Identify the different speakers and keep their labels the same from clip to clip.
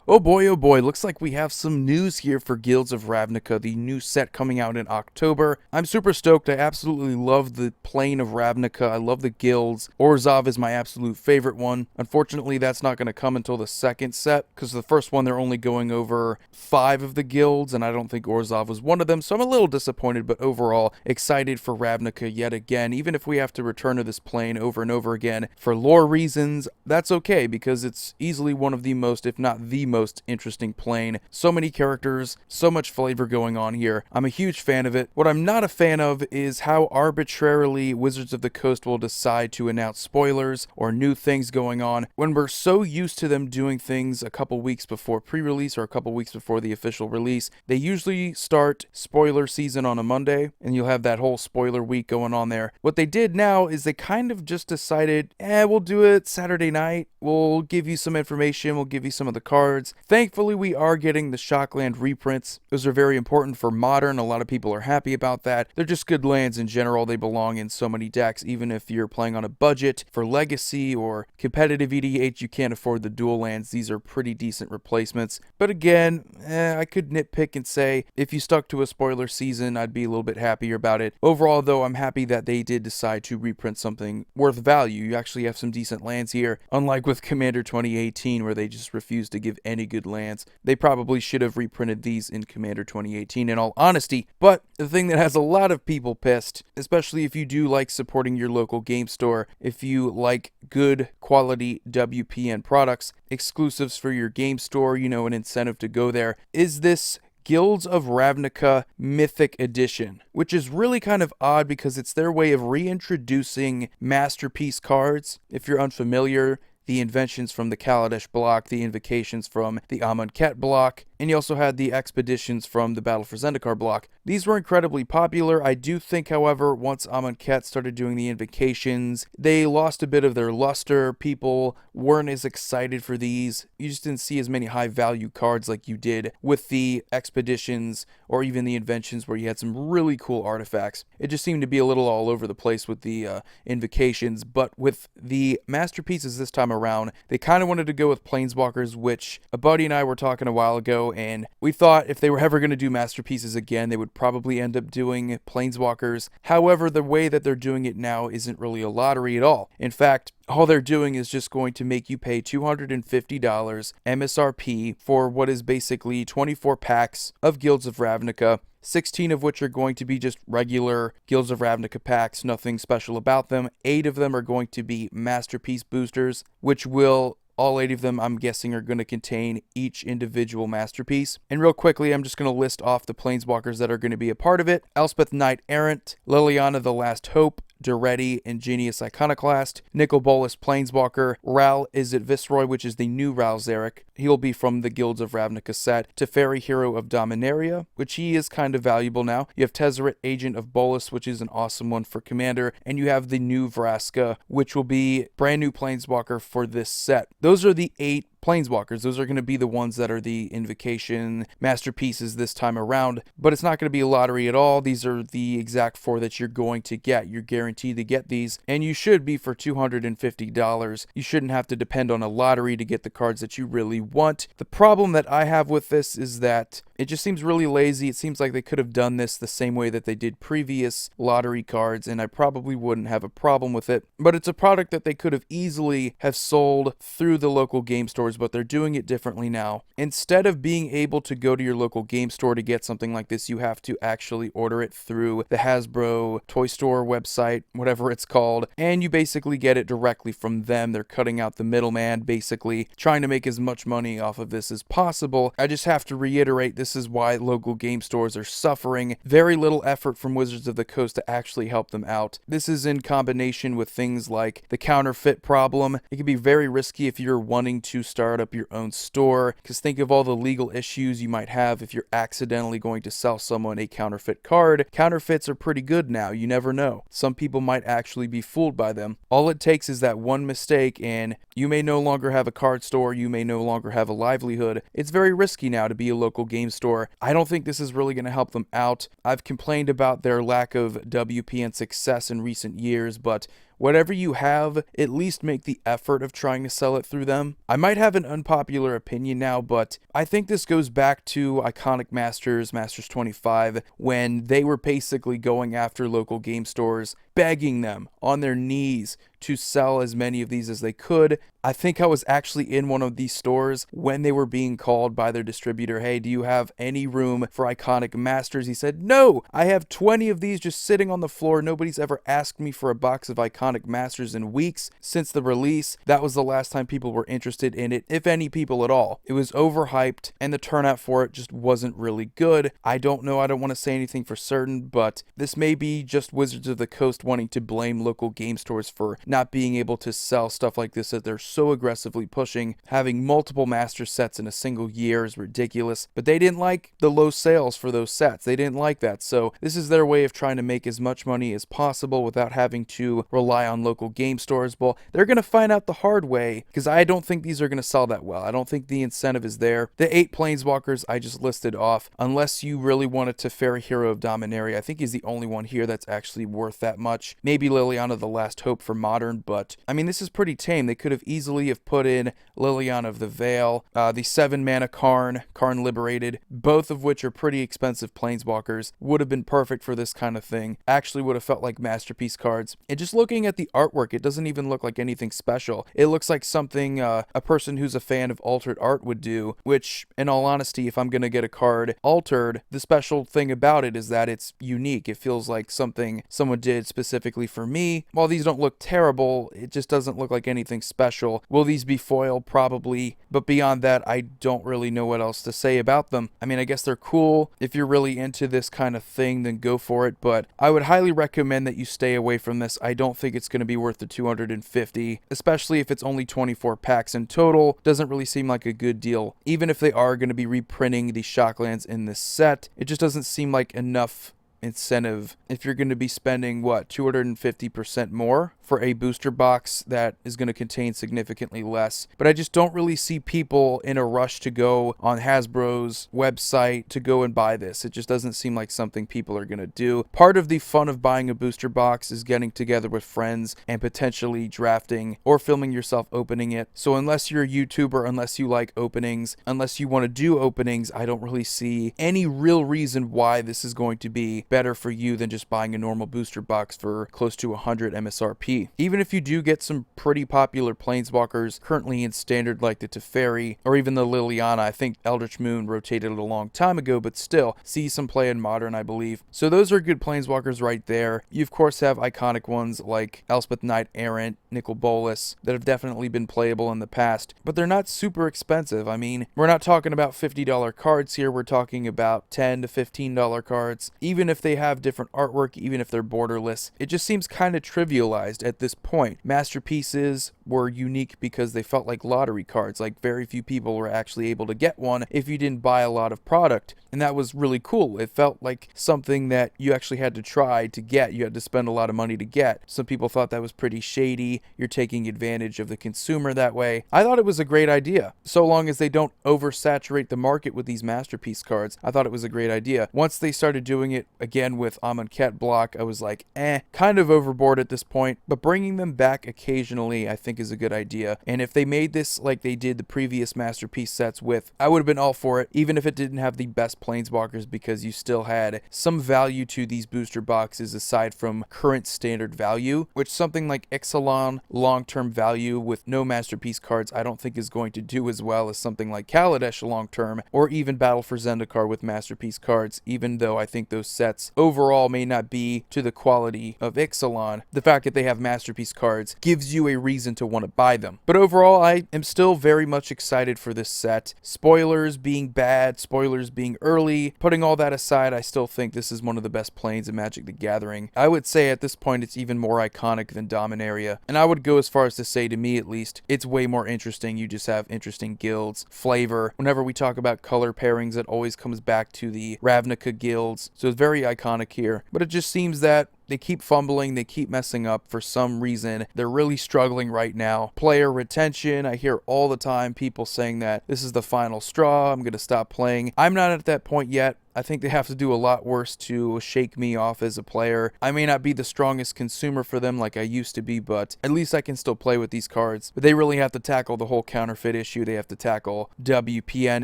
Speaker 1: oh boy, looks like we have some news here for Guilds of Ravnica, the new set coming out in October. I'm super stoked. I absolutely love the plane of Ravnica. I love the guilds. Orzhov is my absolute favorite one. Unfortunately, that's not going to come until the second set, because the first one they're only going over 5 of the guilds, and I don't think Orzhov was one of them, so I'm a little disappointed, but overall, excited for Ravnica yet again. Even if we have to return to this plane over and over again for lore reasons, that's okay, because it's easily one of the most, if not the most interesting plane. So many characters, so much flavor going on here. I'm a huge fan of it. What I'm not a fan of is how arbitrarily Wizards of the Coast will decide to announce spoilers or new things going on when we're so used to them doing things a couple weeks before pre-release or a couple weeks before the official release. They usually start spoiler season on a Monday, and you'll have that whole spoiler week going on there. What they did now is they kind of just decided, we'll do it Saturday night. We'll give you some information. We'll give you some of the cards. Thankfully, we are getting the Shockland reprints. Those are very important for Modern. A lot of people are happy about that. They're just good lands in general. They belong in so many decks. Even if you're playing on a budget for Legacy or competitive EDH, you can't afford the dual lands. These are pretty decent replacements. But again, I could nitpick and say, if you stuck to a spoiler season, I'd be a little bit happier about it. Overall, though, I'm happy that they did decide to reprint something worth value. You actually have some decent lands here, unlike with Commander 2018, where they just refused to give any good lands. They probably should have reprinted these in Commander 2018, in all honesty. But the thing that has a lot of people pissed, especially if you do like supporting your local game store, if you like good quality WPN products, exclusives for your game store, an incentive to go there, is this Guilds of Ravnica Mythic Edition, which is really kind of odd because it's their way of reintroducing Masterpiece cards. If you're unfamiliar, the inventions from the Kaladesh block, the invocations from the Amonkhet block, and you also had the expeditions from the Battle for Zendikar block. These were incredibly popular. I do think, however, once Amonkhet started doing the invocations, they lost a bit of their luster. People weren't as excited for these. You just didn't see as many high-value cards like you did with the expeditions or even the inventions where you had some really cool artifacts. It just seemed to be a little all over the place with the invocations, but with the masterpieces this time around, they kind of wanted to go with Planeswalkers, which a buddy and I were talking a while ago, and we thought if they were ever going to do masterpieces again, they would probably end up doing Planeswalkers. However, the way that they're doing it now isn't really a lottery at all. In fact, all they're doing is just going to make you pay $250 MSRP for what is basically 24 packs of Guilds of Ravnica, 16 of which are going to be just regular Guilds of Ravnica packs, nothing special about them. 8 of them are going to be Masterpiece boosters, which will all 8 of them, I'm guessing, are going to contain each individual masterpiece. And real quickly, I'm just going to list off the Planeswalkers that are going to be a part of it. Elspeth Knight Errant, Liliana the Last Hope, Duretti, Ingenious Iconoclast, Nicol Bolas Planeswalker, Ral Izzet Viceroy, which is the new Ral Zarek. He'll be from the Guilds of Ravnica set. Teferi, Hero of Dominaria, which he is kind of valuable now. You have Tezzeret, Agent of Bolas, which is an awesome one for Commander. And you have the new Vraska, which will be brand new Planeswalker for this set. Those are the 8 Planeswalkers. Those are going to be the ones that are the invocation masterpieces this time around, but it's not going to be a lottery at all. These are the exact 4 that you're going to get. You're guaranteed to get these, and you should be for $250. You shouldn't have to depend on a lottery to get the cards that you really want. The problem that I have with this is that it just seems really lazy. It seems like they could have done this the same way that they did previous lottery cards, and I probably wouldn't have a problem with it. But it's a product that they could have easily have sold through the local game stores, but they're doing it differently now. Instead of being able to go to your local game store to get something like this, you have to actually order it through the Hasbro Toy Store website, whatever it's called, and you basically get it directly from them. They're cutting out the middleman, basically trying to make as much money off of this as possible. I just have to reiterate, this is why local game stores are suffering. Very little effort from Wizards of the Coast to actually help them out. This is in combination with things like the counterfeit problem. It can be very risky if you're wanting to start up your own store, because think of all the legal issues you might have if you're accidentally going to sell someone a counterfeit card. Counterfeits are pretty good now. You never know. Some people might actually be fooled by them. All it takes is that one mistake and you may no longer have a card store. You may no longer have a livelihood. It's very risky now to be a local game store. I don't think this is really going to help them out. I've complained about their lack of WPN success in recent years, but whatever you have, at least make the effort of trying to sell it through them. I might have an unpopular opinion now, but I think this goes back to Iconic Masters, Masters 25, when they were basically going after local game stores, begging them on their knees to sell as many of these as they could. I think I was actually in one of these stores when they were being called by their distributor, hey, do you have any room for Iconic Masters? He said, no, I have 20 of these just sitting on the floor. Nobody's ever asked me for a box of Iconic Masters in weeks since the release. That was the last time people were interested in it, if any people at all. It was overhyped, and the turnout for it just wasn't really good. I don't know, I don't want to say anything for certain, but this may be just Wizards of the Coast wanting to blame local game stores for not being able to sell stuff like this that they're so aggressively pushing. Having multiple master sets in a single year is ridiculous, but they didn't like the low sales for those sets. They didn't like that, so this is their way of trying to make as much money as possible without having to rely on local game stores. Well, they're going to find out the hard way, because I don't think these are going to sell that well. I don't think the incentive is there. The 8 Planeswalkers I just listed off, unless you really want a Teferi Hero of Dominaria, I think he's the only one here that's actually worth that much. Maybe Liliana the Last Hope for Modern, but I mean, this is pretty tame. They could have easily have put in Liliana of the Veil, the 7 mana Karn Liberated, both of which are pretty expensive Planeswalkers, would have been perfect for this kind of thing. Actually would have felt like masterpiece cards. And just looking at the artwork, it doesn't even look like anything special. It looks like something a person who's a fan of altered art would do, which, in all honesty, if I'm going to get a card altered, the special thing about it is that it's unique. It feels like something someone did specifically for me. While these don't look terrible, it just doesn't look like anything special. Will these be foil? Probably. But beyond that, I don't really know what else to say about them. I mean, I guess they're cool. If you're really into this kind of thing, then go for it. But I would highly recommend that you stay away from this. I don't think it's going to be worth the $250, especially if it's only 24 packs in total. Doesn't really seem like a good deal. Even if they are going to be reprinting the Shocklands in this set, it just doesn't seem like enough incentive if you're going to be spending 250% more for a booster box that is going to contain significantly less. But I just don't really see people in a rush to go on Hasbro's website to go and buy this. It just doesn't seem like something people are going to do. Part of the fun of buying a booster box is getting together with friends and potentially drafting or filming yourself opening it. So unless you're a YouTuber, unless you like openings, unless you want to do openings, I don't really see any real reason why this is going to be better for you than just buying a normal booster box for close to 100 MSRP. Even if you do get some pretty popular Planeswalkers currently in Standard like the Teferi or even the Liliana, I think Eldritch Moon rotated it a long time ago, but still see some play in Modern, I believe. So those are good Planeswalkers right there. You of course have iconic ones like Elspeth Knight Errant, Nicol Bolas that have definitely been playable in the past, but they're not super expensive. I mean, we're not talking about $50 cards here, we're talking about $10 to $15 cards. Even if they have different artwork, even if they're borderless, it just seems kind of trivialized at this point. Masterpieces were unique because they felt like lottery cards, like very few people were actually able to get one if you didn't buy a lot of product, and that was really cool. It felt like something that you actually had to try to get. You had to spend a lot of money to get. Some people thought that was pretty shady. You're taking advantage of the consumer that way. I thought it was a great idea. So long as they don't oversaturate the market with these masterpiece cards, I thought it was a great idea. Once they started doing it again with Amonkhet block, I was like, kind of overboard at this point, but bringing them back occasionally I think is a good idea. And if they made this like they did the previous masterpiece sets with, I would have been all for it, even if it didn't have the best Planeswalkers, because you still had some value to these booster boxes aside from current standard value, which something like Ixalan long-term value with no masterpiece cards I don't think is going to do as well as something like Kaladesh long-term, or even Battle for Zendikar with masterpiece cards, even though I think those sets overall may not be to the quality of Ixalan. The fact that they have masterpiece cards gives you a reason to want to buy them. But overall, I am still very much excited for this set. Spoilers being bad, spoilers being early, putting all that aside, I still think this is one of the best planes in Magic the Gathering. I would say at this point it's even more iconic than Dominaria, and I would go as far as to say, to me at least, it's way more interesting. You just have interesting guilds, flavor. Whenever we talk about color pairings, it always comes back to the Ravnica guilds, so it's very iconic here. But it just seems that they keep fumbling, they keep messing up for some reason. They're really struggling right now. Player retention, I hear all the time people saying that this is the final straw, I'm going to stop playing. I'm not at that point yet. I think they have to do a lot worse to shake me off as a player. I may not be the strongest consumer for them like I used to be, but at least I can still play with these cards. But they really have to tackle the whole counterfeit issue. They have to tackle WPN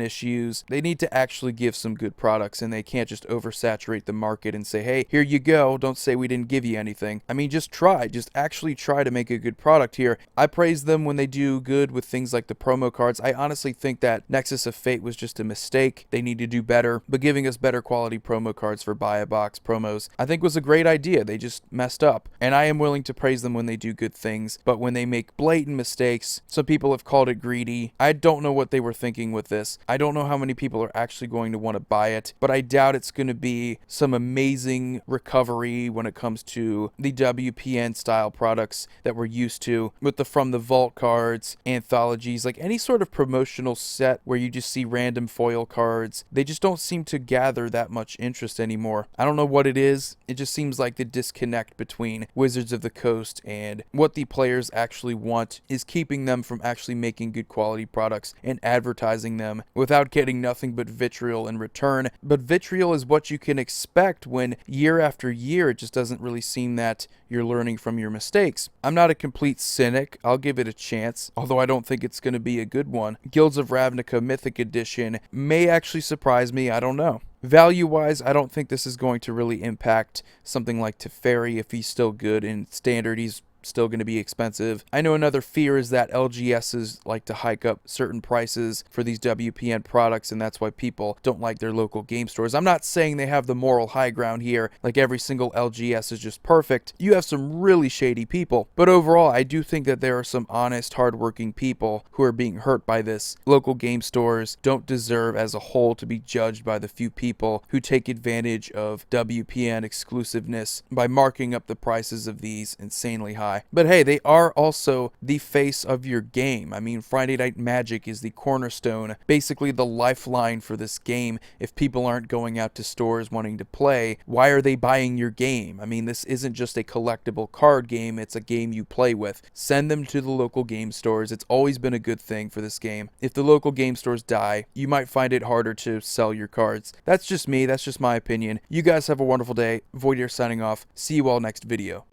Speaker 1: issues. They need to actually give some good products, and they can't just oversaturate the market and say, hey, here you go. Don't say we didn't give you anything. I mean, just try. Just actually try to make a good product here. I praise them when they do good with things like the promo cards. I honestly think that Nexus of Fate was just a mistake. They need to do better, but giving us better quality promo cards for buy a box promos, I think was a great idea. They just messed up. And I am willing to praise them when they do good things, but when they make blatant mistakes, some people have called it greedy. I don't know what they were thinking with this. I don't know how many people are actually going to want to buy it, but I doubt it's going to be some amazing recovery when it comes to the WPN style products that we're used to with the From the Vault cards, anthologies, like any sort of promotional set where you just see random foil cards. They just don't seem to gather that much interest anymore. I don't know what it is. It just seems like the disconnect between Wizards of the Coast and what the players actually want is keeping them from actually making good quality products and advertising them without getting nothing but vitriol in return. But vitriol is what you can expect when year after year it just doesn't really seem that you're learning from your mistakes. I'm not a complete cynic. I'll give it a chance, although I don't think it's going to be a good one. Guilds of Ravnica Mythic Edition may actually surprise me. I don't know. Value-wise, I don't think this is going to really impact something like Teferi if he's still good. In Standard, he's still going to be expensive. I know another fear is that LGSs like to hike up certain prices for these WPN products, and that's why people don't like their local game stores. I'm not saying they have the moral high ground here, like every single LGS is just perfect. You have some really shady people, but overall, I do think that there are some honest, hardworking people who are being hurt by this. Local game stores don't deserve as a whole to be judged by the few people who take advantage of WPN exclusiveness by marking up the prices of these insanely high. But hey, they are also the face of your game. I mean, Friday Night Magic is the cornerstone, basically the lifeline for this game. If people aren't going out to stores wanting to play, why are they buying your game? I mean, this isn't just a collectible card game, it's a game you play with. Send them to the local game stores. It's always been a good thing for this game. If the local game stores die, you might find it harder to sell your cards. That's just me, that's just my opinion. You guys have a wonderful day. Voidier signing off. See you all next video.